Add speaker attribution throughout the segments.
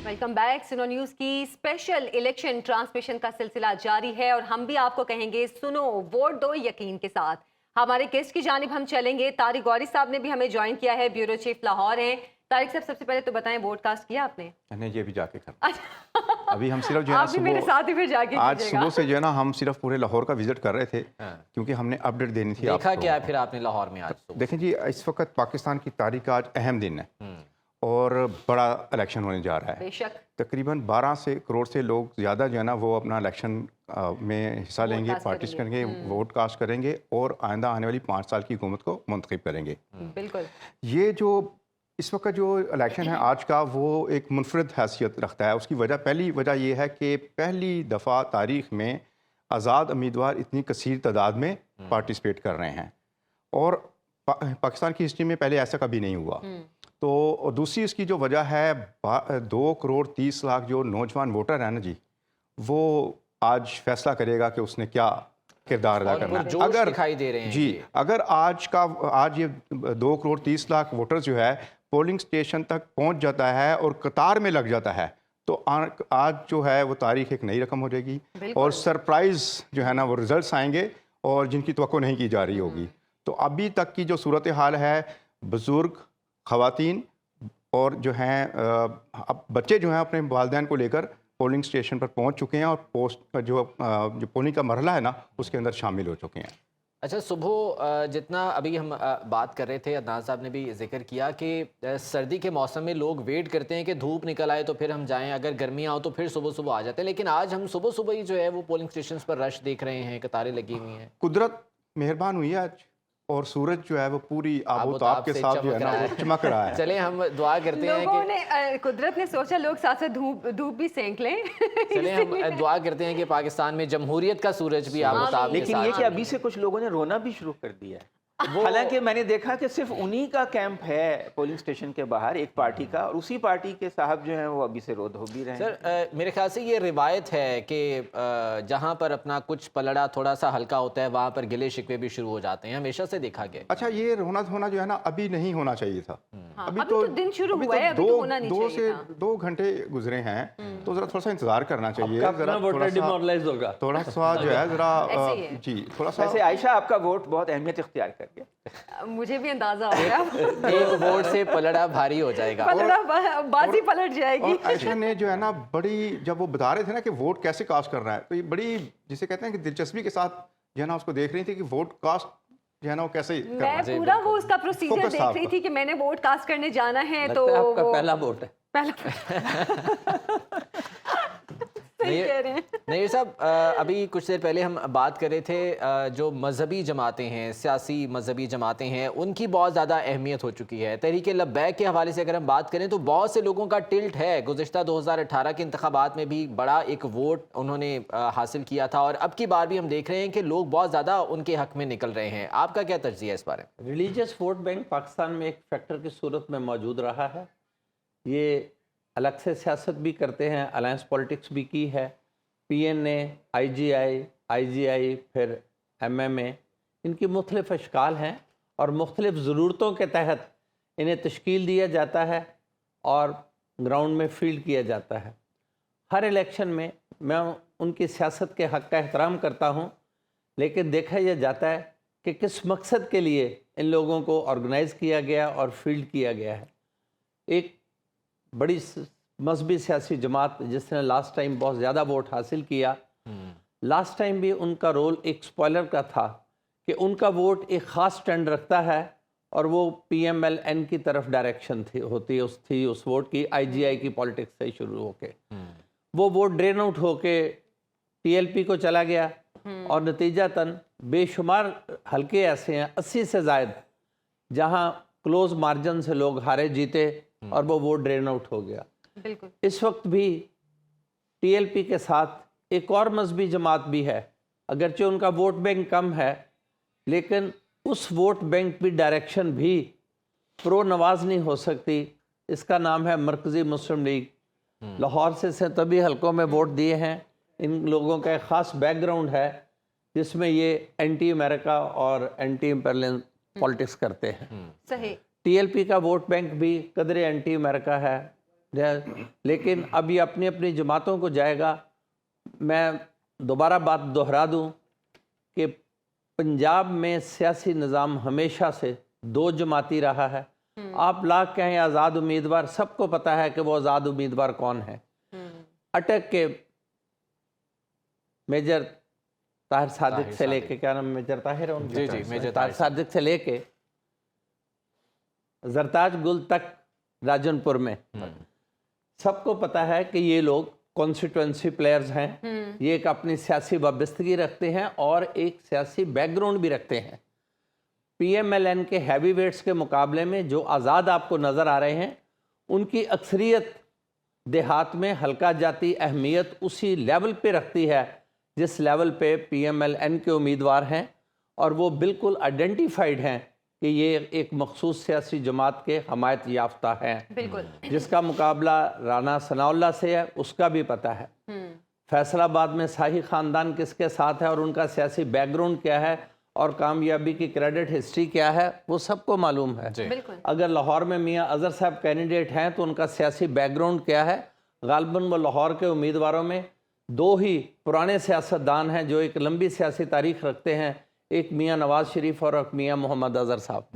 Speaker 1: Welcome back. सुनो news की special election transmission का सिलसिला जारी है और हम भी आपको कहेंगे सुनो, वोट दो यकीन के साथ। हमारे गेस्ट की जानिब हम चलेंगे। तारिक गौरी साहब ने भी हमें ज्वाइन किया है, ब्यूरो चीफ लाहौर हैं। तारिक साहब, सबसे पहले तो बताएं, वोट कास्ट किया आपने?
Speaker 2: नहीं, ये भी जाके कर अभी हम सिर्फ जो है
Speaker 1: आप भी मेरे साथ ही फिर जाके
Speaker 2: आज सुबह से जो है ना हम सिर्फ पूरे लाहौर का विजिट कर रहे थे क्योंकि हमने अपडेट देनी थी।
Speaker 3: देखा क्या है फिर आपने लाहौर में आज सुबह?
Speaker 2: देखें जी, इस वक्त पाकिस्तान की तारीख का आज अहम दिन है और बड़ा इलेक्शन होने जा रहा है।
Speaker 1: बेशक
Speaker 2: तकरीबन 12 करोड़ से लोग ज़्यादा जो है ना वो अपना इलेक्शन में हिस्सा लेंगे, पार्टिसिपेट करेंगे, वोट कास्ट करेंगे और आइंदा आने वाली 5 साल की हुकूमत को मुंतखब करेंगे।
Speaker 1: बिल्कुल।
Speaker 2: ये जो इस वक्त जो इलेक्शन है आज का, वो एक मुनफरद हैसियत रखता है। उसकी वजह, पहली वजह ये है कि पहली दफ़ा तारीख़ में आज़ाद उम्मीदवार इतनी कसीर तादाद में पार्टिसिपेट कर रहे हैं और पाकिस्तान की हिस्ट्री में पहले ऐसा कभी नहीं हुआ। तो दूसरी इसकी जो वजह है, 2 करोड़ 30 लाख जो नौजवान वोटर हैं ना जी, वो आज फैसला करेगा कि उसने क्या किरदार अदा करना है। अगर
Speaker 3: दिखाई दे रहे हैं
Speaker 2: जी, अगर आज ये 2 करोड़ 30 लाख वोटर जो है पोलिंग स्टेशन तक पहुंच जाता है और कतार में लग जाता है, तो आज जो है वो तारीख एक नई रकम हो जाएगी और सरप्राइज़ जो है ना वो रिजल्ट्स आएंगे और जिनकी तवक्को नहीं की जा रही होगी। तो अभी तक की जो सूरत हाल है, बुज़ुर्ग, ख़वातीन और जो हैं अब बच्चे जो हैं अपने वालिदैन को लेकर पोलिंग स्टेशन पर पहुंच चुके हैं और जो पोलिंग का मरहला है ना उसके अंदर शामिल हो चुके हैं।
Speaker 3: अच्छा, सुबह जितना अभी हम बात कर रहे थे, अदनान साहब ने भी जिक्र किया कि सर्दी के मौसम में लोग वेट करते हैं कि धूप निकल आए तो फिर हम जाएं, अगर गर्मी आओ तो फिर सुबह सुबह आ जाते हैं। लेकिन आज हम सुबह सुबह ही जो है वो पोलिंग स्टेशन पर रश देख रहे हैं, कतारें लगी हुई हैं।
Speaker 2: कुदरत मेहरबान हुई है आज और सूरज जो है वो पूरी आबोताब के साथ जो है ना वो चमक रहा है।
Speaker 3: चले हम दुआ करते हैं
Speaker 1: कि कुदरत ने सोचा लोग साथ साथ धूप भी सेंक लें।
Speaker 3: चले हम दुआ करते हैं कि पाकिस्तान में जमहूरियत का सूरज भी आबोताब।
Speaker 4: लेकिन ये कि अभी से कुछ लोगों ने रोना भी शुरू कर दिया है। हालांकि मैंने देखा कि सिर्फ उन्हीं का कैंप है पोलिंग स्टेशन के बाहर, एक पार्टी का, और उसी पार्टी के साहब जो हैं वो अभी से रो भी रहे हैं।
Speaker 3: सर, मेरे ख्याल से ये रिवायत है कि जहां पर अपना कुछ पलड़ा थोड़ा सा हल्का होता है वहां पर गिले शिकवे भी शुरू हो जाते हैं, हमेशा से देखा गया।
Speaker 2: अच्छा, ये रोना धोना जो है ना अभी नहीं होना चाहिए था।
Speaker 1: अभी तो दिन शुरू हुआ है, अभी तो होना नहीं चाहिए था।
Speaker 2: 2 घंटे गुजरे हैं तो जरा थोड़ा सा इंतजार करना चाहिए। थोड़ा सा जो है जरा जी थोड़ा सा।
Speaker 4: वैसे आयशा, आपका वोट बहुत अहमियत इख्तियार कर गया।
Speaker 1: मुझे भी अंदाजा हो गया।
Speaker 3: एक वोट से पलड़ा भारी हो जाएगा,
Speaker 1: बाजी पलट जाएगी।
Speaker 2: आयशा ने जो है ना बड़ी, जब वो बता रहे थे ना कि वोट कैसे कास्ट करना है, तो ये बड़ी जिसे कहते हैं कि दिलचस्पी के साथ जो है ना उसको देख रही थी कि वोट कास्ट जो है ना वो कैसे करना है।
Speaker 1: मैं पूरा वो उसका प्रोसीजर देख रही थी कि मैंने वोट कास्ट करने जाना है। तो
Speaker 4: आपका पहला वोट है।
Speaker 3: नहीं साहब, अभी कुछ देर पहले हम बात कर रहे थे जो मजहबी जमातें हैं, सियासी मजहबी जमातें हैं, उनकी बहुत ज़्यादा अहमियत हो चुकी है। तहरीक लब्बैक के हवाले से अगर हम बात करें तो बहुत से लोगों का टिल्ट है। गुज़िश्ता 2018 के इंतखाबात में भी बड़ा एक वोट उन्होंने हासिल किया था और अब की बार भी हम देख रहे हैं कि लोग बहुत ज़्यादा उनके हक़ में निकल रहे हैं। आपका क्या तज्ज़िया है इस बारे में?
Speaker 5: रिलीजियस वोट बैंक पाकिस्तान में एक फैक्टर की सूरत में मौजूद रहा है। ये अलग से सियासत भी करते हैं, अलायंस पॉलिटिक्स भी की है। PNA, IGI, IGI, फिर MMA, इनकी मुख्तलिफ अशकाल हैं और मुख्तलिफ ज़रूरतों के तहत इन्हें तश्कील दिया जाता है और ग्राउंड में फील्ड किया जाता है। हर इलेक्शन में मैं उनकी सियासत के हक़ का एहतराम करता हूँ, लेकिन देखा यह जाता है कि किस मकसद के लिए इन लोगों को ऑर्गेनाइज़ किया गया और फील्ड किया गया है। एक बड़ी मजहबी सियासी जमात जिसने लास्ट टाइम बहुत ज़्यादा वोट हासिल किया, लास्ट टाइम भी उनका रोल एक स्पॉइलर का था कि उनका वोट एक ख़ास स्टैंड रखता है और वो PMLN की तरफ डायरेक्शन होती उस वोट की, IGI की पॉलिटिक्स से शुरू होके वो वोट ड्रेन आउट होके TLP को चला गया और नतीजतन बेशुमार हल्के ऐसे हैं, 80 से ज़ायद, जहाँ क्लोज मार्जिन से लोग हारे जीते और वो वोट ड्रेन आउट हो गया। इस वक्त भी TLP के साथ एक और मजहबी जमात भी है, अगरचे उनका वोट बैंक कम है, लेकिन उस वोट बैंक की डायरेक्शन भी प्रो नवाज नहीं हो सकती। इसका नाम है मरकज़ी मुस्लिम लीग। लाहौर से तभी हलकों में वोट दिए हैं। इन लोगों का एक ख़ास बैकग्राउंड है जिसमें ये एंटी अमेरिका और एंटी इम्पेरियल पॉलिटिक्स करते हैं।
Speaker 1: सही।
Speaker 5: TLP का वोट बैंक भी कदरे एंटी अमेरिका है, लेकिन अब ये अपनी अपनी जमातों को जाएगा। मैं दोबारा बात दोहरा दूं कि पंजाब में सियासी निज़ाम हमेशा से दो जमाती रहा है। आप लाख कहें आज़ाद उम्मीदवार, सबको पता है कि वो आज़ाद उम्मीदवार कौन है। अटक के मेजर ताहिर सादिक से लेके, क्या नाम मेजर ताहिर है उनके?
Speaker 3: जी, मेजर
Speaker 5: ताहिर सादिक से लेके जरताज गुल तक राजनपुर में सबको पता है कि ये लोग कॉन्स्टिट्यूंसी प्लेयर्स हैं। ये एक अपनी सियासी वाबस्तगी रखते हैं और एक सियासी बैकग्राउंड भी रखते हैं। PMLN के हैवी वेट्स के मुकाबले में जो आज़ाद आपको नज़र आ रहे हैं, उनकी अक्सरियत देहात में हल्का जाती अहमियत उसी लेवल पे रखती है जिस लेवल पे PMLN के उम्मीदवार हैं, और वो बिल्कुल आइडेंटिफाइड हैं कि ये एक मखसूस सियासी जमात के हमायत याफ्ता हैं।
Speaker 1: बिल्कुल।
Speaker 5: जिसका मुकाबला राना सनाउल्लाह से है, उसका भी पता है। फैसलाबाद में शाही ख़ानदान किसके साथ है और उनका सियासी बैकग्राउंड क्या है और कामयाबी की क्रेडिट हिस्ट्री क्या है, वो सबको मालूम है।
Speaker 1: बिल्कुल।
Speaker 5: अगर लाहौर में मियाँ अजहर साहब कैंडिडेट हैं तो उनका सियासी बैकग्राउंड क्या है। गालिबन वो लाहौर के उम्मीदवारों में दो ही पुराने सियासतदान हैं जो एक लंबी सियासी तारीख रखते हैं, एक मियाँ नवाज शरीफ और एक मियाँ मोहम्मद अजहर साहब।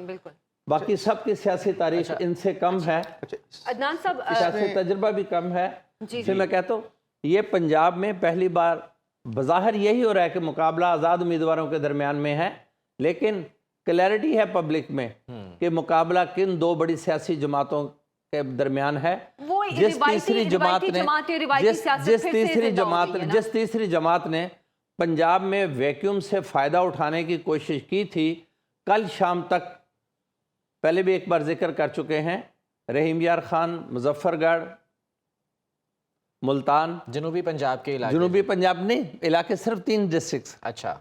Speaker 1: बिल्कुल।
Speaker 5: बाकी सबकी सियासी तारीख इनसे कम है,
Speaker 1: अदनान साहब
Speaker 5: सियासी तजुर्बा भी कम है। फिर मैं कहता हूँ ये पंजाब में पहली बार बज़ाहिर यही हो रहा है कि मुकाबला आज़ाद उम्मीदवारों के दरमियान में है, लेकिन क्लैरिटी है पब्लिक में कि मुकाबला किन दो बड़ी सियासी जमातों के दरमियान है।
Speaker 1: वो
Speaker 5: जिस तीसरी जमात ने पंजाब में वैक्यूम से फ़ायदा उठाने की कोशिश की थी, कल शाम तक पहले भी एक बार जिक्र कर चुके हैं, रहीम यार खान, मुजफ्फरगढ़, मुल्तान,
Speaker 3: जनूबी पंजाब के इलाके।
Speaker 5: जनूबी पंजाब नहीं, इलाके सिर्फ 3 डिस्ट्रिक्ट्स,
Speaker 3: अच्छा।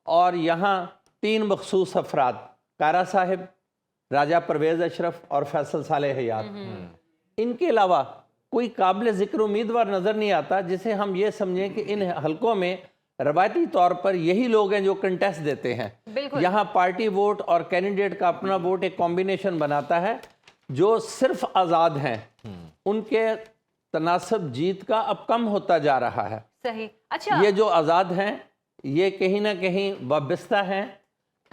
Speaker 5: और यहाँ 3 मखसूस अफराद, कारा साहिब, राजा परवेज़ अशरफ और फैसल साले हयात। इनके अलावा कोई काबिल ज़िक्र उम्मीदवार नज़र नहीं आता जिसे हम ये समझें कि इन हलकों में रवायती तौर पर यही लोग हैं जो कंटेस्ट देते हैं। यहाँ पार्टी वोट और कैंडिडेट का अपना वोट एक कॉम्बिनेशन बनाता है। जो सिर्फ आज़ाद हैं उनके तनासब जीत का अब कम होता जा रहा है।
Speaker 1: सही। अच्छा,
Speaker 5: ये जो आज़ाद हैं ये कहीं ना कहीं वाबस्ता हैं।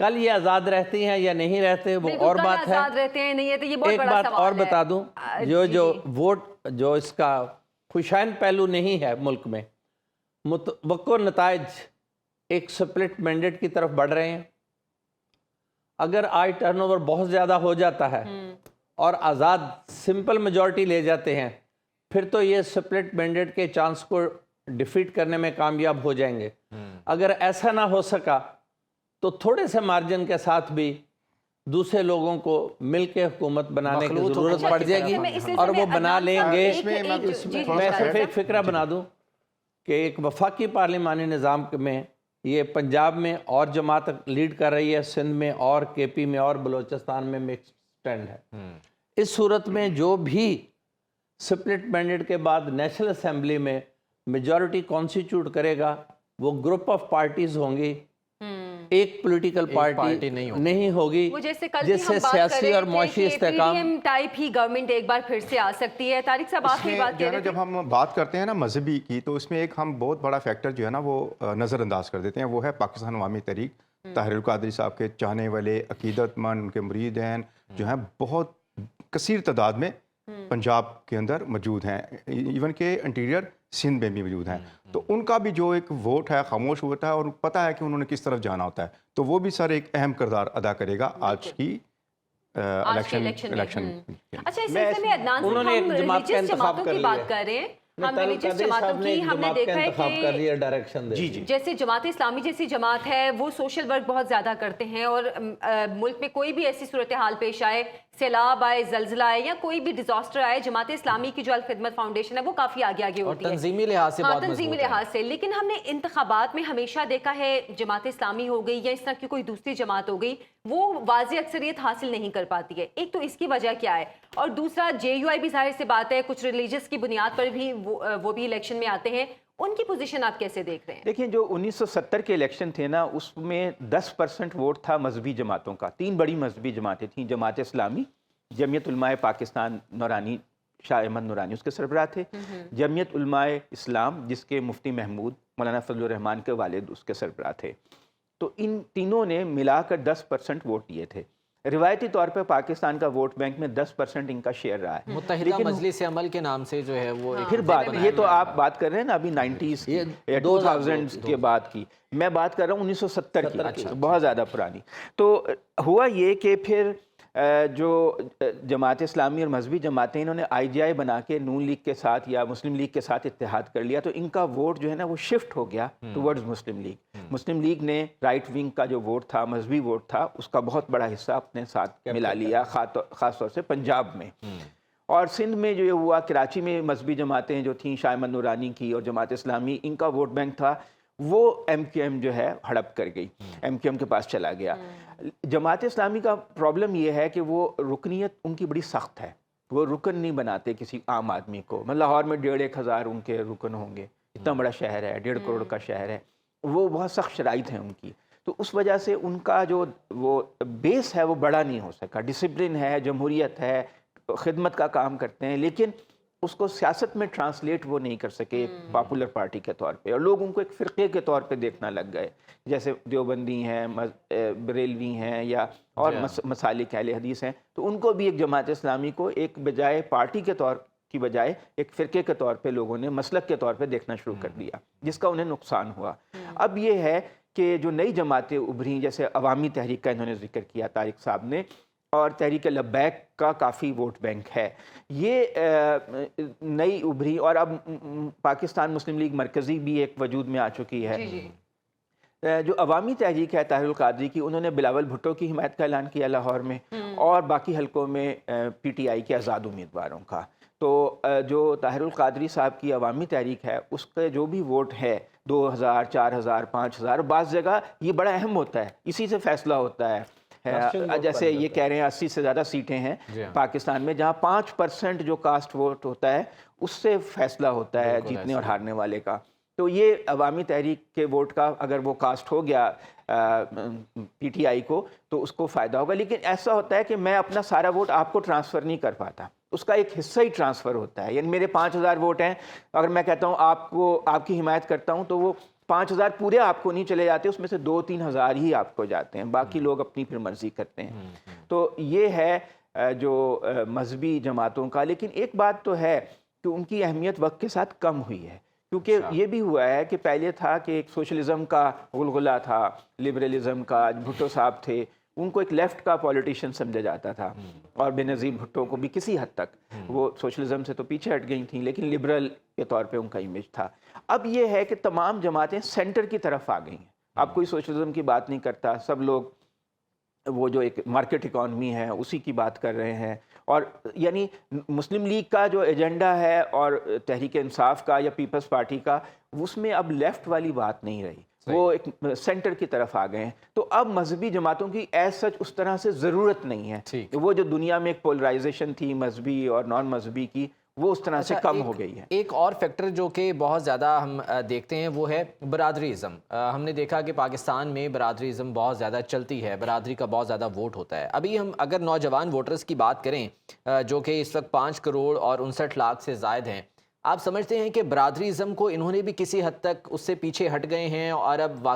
Speaker 5: कल ये आज़ाद रहती हैं या नहीं रहते वो और बात है।
Speaker 1: आज़ाद रहते हैं नहीं है तो ये बहुत
Speaker 5: एक
Speaker 1: बड़ा
Speaker 5: बात
Speaker 1: सवाल
Speaker 5: और
Speaker 1: है।
Speaker 5: बता दूं, जो वोट जो इसका खुशाइन पहलू नहीं है मुल्क में, मुतवक्को नताइज एक स्प्लिट मैंडेट की तरफ बढ़ रहे हैं। अगर आज टर्नओवर बहुत ज़्यादा हो जाता है और आज़ाद सिंपल मेजॉरिटी ले जाते हैं, फिर तो ये स्प्लिट मैंडेट के चांस को डिफीट करने में कामयाब हो जाएंगे। अगर ऐसा ना हो सका तो थोड़े से मार्जिन के साथ भी दूसरे लोगों को मिलकर हुकूमत बनाने की ज़रूरत पड़ जाएगी और वो बना लेंगे। मैं सिर्फ एक फिक्रा बना दूं कि एक वफाकी पार्लिमानी निज़ाम में ये पंजाब में और जमात लीड कर रही है, सिंध में और KP में और बलोचिस्तान में मिक्स स्टैंड है। इस सूरत में जो भी स्प्लिट मैंडेट के बाद नेशनल असेंबली में मेजॉरिटी कॉन्स्टिट्यूट करेगा वो ग्रुप ऑफ पार्टीज होंगी, एक पॉलिटिकल पार्टी नहीं होगी,
Speaker 1: वो जैसे कल
Speaker 5: जिससे
Speaker 1: हम बात
Speaker 5: सियासी
Speaker 1: कर रहे
Speaker 5: और
Speaker 1: थे
Speaker 5: मुआशी
Speaker 1: कि
Speaker 5: इस्तेहकाम
Speaker 1: PDM टाइप ही गवर्नमेंट एक बार फिर से आ सकती है। तारिक साहब आखिरी
Speaker 2: इसमें
Speaker 1: बात
Speaker 2: जो
Speaker 1: कह
Speaker 2: है ना,
Speaker 1: रहे थे।
Speaker 2: जब हम बात करते हैं ना मजहबी की, तो इसमें एक हम बहुत बड़ा फैक्टर जो है ना वो नज़रअंदाज कर देते हैं, वो है पाकिस्तान अवामी तहरीक। ताहिर कादरी साहब के चाहने वाले, अकीदतमंद, उनके मुरीदैन जो हैं बहुत कसीर तादाद में पंजाब के अंदर मौजूद हैं, इवन के इंटीरियर सिंध में भी मौजूद हैं। तो उनका भी जो एक वोट है खामोश होता है और पता है कि उन्होंने किस तरफ जाना होता है, तो वो भी सर एक अहम किरदार अदा करेगा आज की इलेक्शन
Speaker 1: अच्छा, इस सिलसिले में अदनान साहब,
Speaker 5: उन्होंने
Speaker 1: हम
Speaker 5: एक जमात का
Speaker 1: रिलीजियस
Speaker 5: इंतखाब
Speaker 1: जमातों
Speaker 5: कर
Speaker 1: की
Speaker 5: लिया
Speaker 1: बात कर रहे हैं। हम रिलीजियस जमातों की हमने देखा है कि
Speaker 5: डायरेक्शन
Speaker 1: जैसे जमात इस्लामी जैसी जमात है वो सोशल वर्क बहुत ज़्यादा करते हैं और मुल्क में कोई भी ऐसी सूरत हाल पेश आए, सैलाब आए, जल्जला आए या कोई भी डिजास्टर आए, जमात इस्लामी की जो अल खिदमत फाउंडेशन है वो काफ़ी आगे होती है
Speaker 3: तंजीमी लिहाज से।
Speaker 1: हाँ, तंजीमी लिहाज से। लेकिन हमने इंतखाबात में हमेशा देखा है जमात इस्लामी हो गई या इस तरह की कोई दूसरी जमात हो गई, वो वाज़ेह अक्सरियत हासिल नहीं कर पाती है। एक तो इसकी वजह क्या है, और दूसरा JUI भी जाहिर सी बात है कुछ रिलीजियस की बुनियाद पर भी वो भी इलेक्शन में आते हैं, उनकी पोजीशन आप कैसे देख रहे हैं?
Speaker 4: देखिए, जो 1970 के इलेक्शन थे ना, उसमें 10% वोट था मजहबी जमातों का। 3 बड़ी मजहबी जमातें थीं, जमात इस्लामी, जमीयत उलमाए पाकिस्तान नौरानी شاہ احمد نورانی اس کے سربراہ تھے، جمعیت علماء اسلام جس کے مفتی محمود مولانا فضل الرحمان کے والد اس کے سربراہ تھے، تو ان تینوں نے ملا کر 10% ووٹ دیے تھے۔ روایتی طور پہ پاکستان کا ووٹ بینک میں 10% ان کا شیئر رہا ہے۔
Speaker 3: متحدہ مجلس عمل کے نام سے جو ہے وہ
Speaker 4: پھر بات یہ تو آپ بات کر رہے ہیں نا ابھی 90s کی یا 2000 کے بعد کی، میں بات کر رہا ہوں 1970 کی، بہت زیادہ پرانی۔ تو ہوا یہ کہ پھر جو جماعت اسلامی اور مذہبی جماعتیں انہوں نے IGI بنا کے نون لیگ کے ساتھ یا مسلم لیگ کے ساتھ اتحاد کر لیا، تو ان کا ووٹ جو ہے نا وہ شفٹ ہو گیا ٹورڈز مسلم لیگ۔ مسلم لیگ نے رائٹ ونگ کا جو ووٹ تھا، مذہبی ووٹ تھا، اس کا بہت بڑا حصہ اپنے ساتھ ملا لیا، خاص طور سے پنجاب میں۔ اور سندھ میں جو یہ ہوا، کراچی میں مذہبی جماعتیں جو تھیں شاہ احمد نورانی کی اور جماعت اسلامی، ان کا ووٹ بینک تھا وہ MQM جو ہے ہڑپ کر گئی، MQM کے پاس چلا گیا۔ جماعت اسلامی کا پرابلم یہ ہے کہ وہ رکنیت ان کی بڑی سخت ہے، وہ رکن نہیں بناتے کسی عام آدمی کو۔ لاہور میں 1,500 1,000 ان کے رکن ہوں گے، اتنا بڑا شہر ہے، 1.5 کروڑ کا شہر ہے، وہ بہت سخت شرائط ہیں ان کی، تو اس وجہ سے ان کا جو وہ بیس ہے وہ بڑا نہیں ہو سکا۔ ڈسپلن ہے، جمہوریت ہے، خدمت کا کام کرتے ہیں، لیکن اس کو سیاست میں ٹرانسلیٹ وہ نہیں کر سکے ایک پاپولر پارٹی کے طور پہ، اور لوگ ان کو ایک فرقے کے طور پہ دیکھنا لگ گئے، جیسے دیوبندی ہیں، بریلوی ہیں، یا اور مسالک اہل حدیث ہیں، تو ان کو بھی ایک جماعت اسلامی کو ایک بجائے پارٹی کے طور کی بجائے ایک فرقے کے طور پہ لوگوں نے مسلک کے طور پہ دیکھنا شروع کر دیا، جس کا انہیں نقصان ہوا۔ اب یہ ہے کہ جو نئی جماعتیں ابھریں، جیسے عوامی تحریک کا انہوں نے ذکر کیا طارق صاحب نے، اور تحریک لبیک کا کافی ووٹ بینک ہے، یہ نئی ابھری، اور اب پاکستان مسلم لیگ مرکزی بھی ایک وجود میں آ چکی ہے۔ جو عوامی تحریک ہے طاہر القادری کی، انہوں نے بلاول بھٹو کی حمایت کا اعلان کیا لاہور میں، اور باقی حلقوں میں PTI کے آزاد امیدواروں کا۔ تو جو طاہر القادری صاحب کی عوامی تحریک ہے، اس کے جو بھی ووٹ ہے 2,000 4,000 5,000، بعض جگہ یہ بڑا اہم ہوتا ہے، اسی سے فیصلہ ہوتا ہے۔ جیسے یہ کہہ رہے ہیں 80 سے زیادہ سیٹیں ہیں پاکستان میں، جہاں 5% جو کاسٹ ووٹ ہوتا ہے اس سے فیصلہ ہوتا ہے جیتنے اور ہارنے والے کا۔ تو یہ عوامی تحریک کے ووٹ کا اگر وہ کاسٹ ہو گیا PTI کو تو اس کو فائدہ ہوگا، لیکن ایسا ہوتا ہے کہ میں اپنا سارا ووٹ آپ کو ٹرانسفر نہیں کر پاتا، اس کا ایک حصہ ہی ٹرانسفر ہوتا ہے۔ یعنی میرے 5,000 ووٹ ہیں، اگر میں کہتا ہوں آپ کی حمایت کرتا ہوں تو وہ 5,000 پورے آپ کو نہیں چلے جاتے، اس میں سے 2-3 ہزار ہی آپ کو جاتے ہیں، باقی لوگ اپنی پھر مرضی کرتے ہیں۔ تو یہ ہے جو مذہبی جماعتوں کا، لیکن ایک بات تو ہے کہ ان کی اہمیت وقت کے ساتھ کم ہوئی ہے، کیونکہ یہ بھی ہوا ہے کہ پہلے تھا کہ ایک سوشلزم کا غلغلہ تھا، لبرلزم کا، بھٹو صاحب تھے، ان کو ایک لیفٹ کا پولیٹیشین سمجھا جاتا تھا، اور بے نظیر بھٹو کو بھی کسی حد تک، وہ سوشلزم سے تو پیچھے ہٹ گئی تھیں لیکن لبرل کے طور پہ ان کا امیج تھا۔ اب یہ ہے کہ تمام جماعتیں سینٹر کی طرف آ گئی ہیں، اب کوئی سوشلزم کی بات نہیں کرتا، سب لوگ وہ جو ایک مارکیٹ اکانومی ہے اسی کی بات کر رہے ہیں، اور یعنی مسلم لیگ کا جو ایجنڈا ہے اور تحریک انصاف کا یا پیپلز پارٹی کا، اس میں اب لیفٹ والی بات نہیں رہی، وہ ایک سینٹر کی طرف آ گئے ہیں۔ تو اب مذہبی جماعتوں کی ایز سچ اس طرح سے ضرورت نہیں ہے، وہ جو دنیا میں ایک پولرائزیشن تھی مذہبی اور نان مذہبی کی، وہ اس طرح سے کم ہو گئی ہے۔
Speaker 3: ایک اور فیکٹر جو کہ بہت زیادہ ہم دیکھتے ہیں وہ ہے برادری ازم۔ ہم نے دیکھا کہ پاکستان میں برادری ازم بہت زیادہ چلتی ہے، برادری کا بہت زیادہ ووٹ ہوتا ہے۔ ابھی ہم اگر نوجوان ووٹرز کی بات کریں جو کہ اس وقت 5 کروڑ اور 59 لاکھ سے زائد ہیں، آپ سمجھتے ہیں کہ برادری ازم کو انہوں نے بھی کسی حد تک اس سے پیچھے ہٹ گئے ہیں اور اب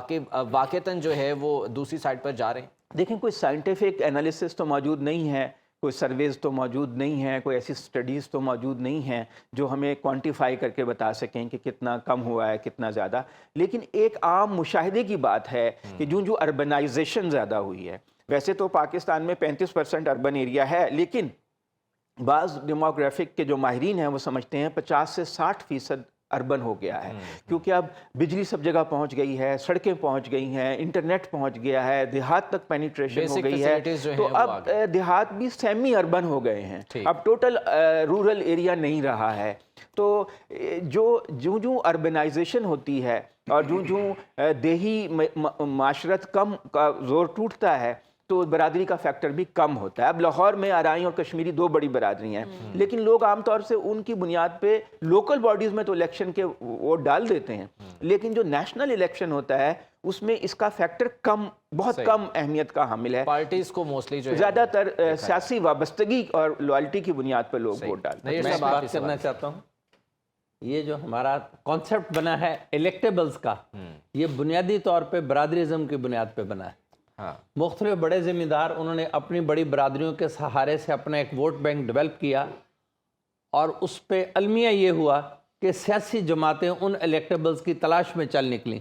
Speaker 3: واقعتاً جو ہے وہ دوسری سائڈ پر جا رہے ہیں؟
Speaker 4: دیکھیں کوئی سائنٹیفک انالیسس تو موجود نہیں ہے، کوئی سرویز تو موجود نہیں ہے، کوئی ایسی سٹڈیز تو موجود نہیں ہیں جو ہمیں کوانٹیفائی کر کے بتا سکیں کہ کتنا کم ہوا ہے کتنا زیادہ، لیکن ایک عام مشاہدے کی بات ہے کہ جو اربنائزیشن زیادہ ہوئی ہے، ویسے تو پاکستان میں 35% اربن ایریا ہے، لیکن بعض ڈیموگرافک کے جو ماہرین ہیں وہ سمجھتے ہیں 50 سے 60% اربن ہو گیا ہے، کیونکہ اب بجلی سب جگہ پہنچ گئی ہے، سڑکیں پہنچ گئی ہیں، انٹرنیٹ پہنچ گیا ہے، دیہات تک پینیٹریشن ہو گئی ہے، تو اب دیہات بھی سیمی اربن ہو گئے ہیں، اب ٹوٹل رورل ایریا نہیں رہا ہے۔ تو جو اربنائزیشن ہوتی ہے اور جو دیہی معاشرت کم کا زور ٹوٹتا ہے، تو برادری کا فیکٹر بھی کم ہوتا ہے. اب لاہور میں آرائی اور کشمیری دو بڑی برادری ہیں, لیکن لوگ عام طور سے ان کی بنیاد پہ لوکل باڈیز میں تو الیکشن کے ووٹ ڈال دیتے ہیں, لیکن جو نیشنل الیکشن ہوتا ہے اس میں اس کا فیکٹر کم, بہت کم اہمیت کا حامل ہے.
Speaker 3: پارٹیز کو موسٹلی جو
Speaker 4: زیادہ تر سیاسی وابستگی اور لوائلٹی کی بنیاد پر لوگ ووٹ ڈالتے ہیں.
Speaker 5: میں بات کرنا چاہتا ہوں, یہ جو ہمارا کانسیپٹ بنا ہے الیکٹیبلز کا, یہ بنیادی طور پہ برادریزم کی بنیاد پہ بنا ہے. مختلف بڑے ذمہ دار انہوں نے اپنی بڑی برادریوں کے سہارے سے اپنا ایک ووٹ بینک ڈیولپ کیا, اور اس پہ المیہ یہ ہوا کہ سیاسی جماعتیں ان الیکٹیبلز کی تلاش میں چل نکلیں,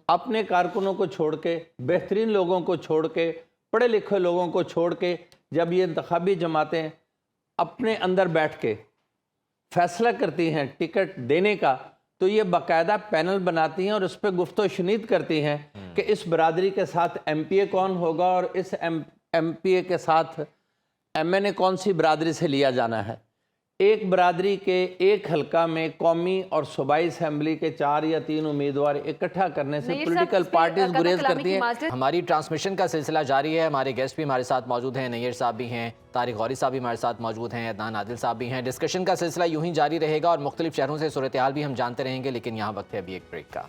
Speaker 5: اپنے کارکنوں کو چھوڑ کے, بہترین لوگوں کو چھوڑ کے, پڑھے لکھے لوگوں کو چھوڑ کے, جب یہ انتخابی جماعتیں اپنے اندر بیٹھ کے فیصلہ کرتی ہیں ٹکٹ دینے کا, تو یہ باقاعدہ پینل بناتی ہیں اور اس پہ گفت و شنید کرتی ہیں کہ اس برادری کے ساتھ ایم پی اے کون ہوگا اور اس ایم پی اے کے ساتھ ایم این اے کون سی برادری سے لیا جانا ہے. ایک برادری کے ایک حلقہ میں قومی اور صوبائی اسمبلی کے 4 یا 3 امیدوار اکٹھا کرنے سے پولیٹیکل پارٹیز گریز کرتی ہیں.
Speaker 3: ہماری ٹرانسمیشن کا سلسلہ جاری ہے. ہمارے گیسٹ بھی ہمارے ساتھ موجود ہیں, نیئر صاحب بھی ہیں, طارق غوری صاحب بھی ہمارے ساتھ موجود ہیں, عدنان عادل صاحب بھی ہیں. ڈسکشن کا سلسلہ یوں ہی جاری رہے گا اور مختلف شہروں سے صورتحال بھی ہم جانتے رہیں گے, لیکن یہاں وقت ہے ابھی ایک بریک کا.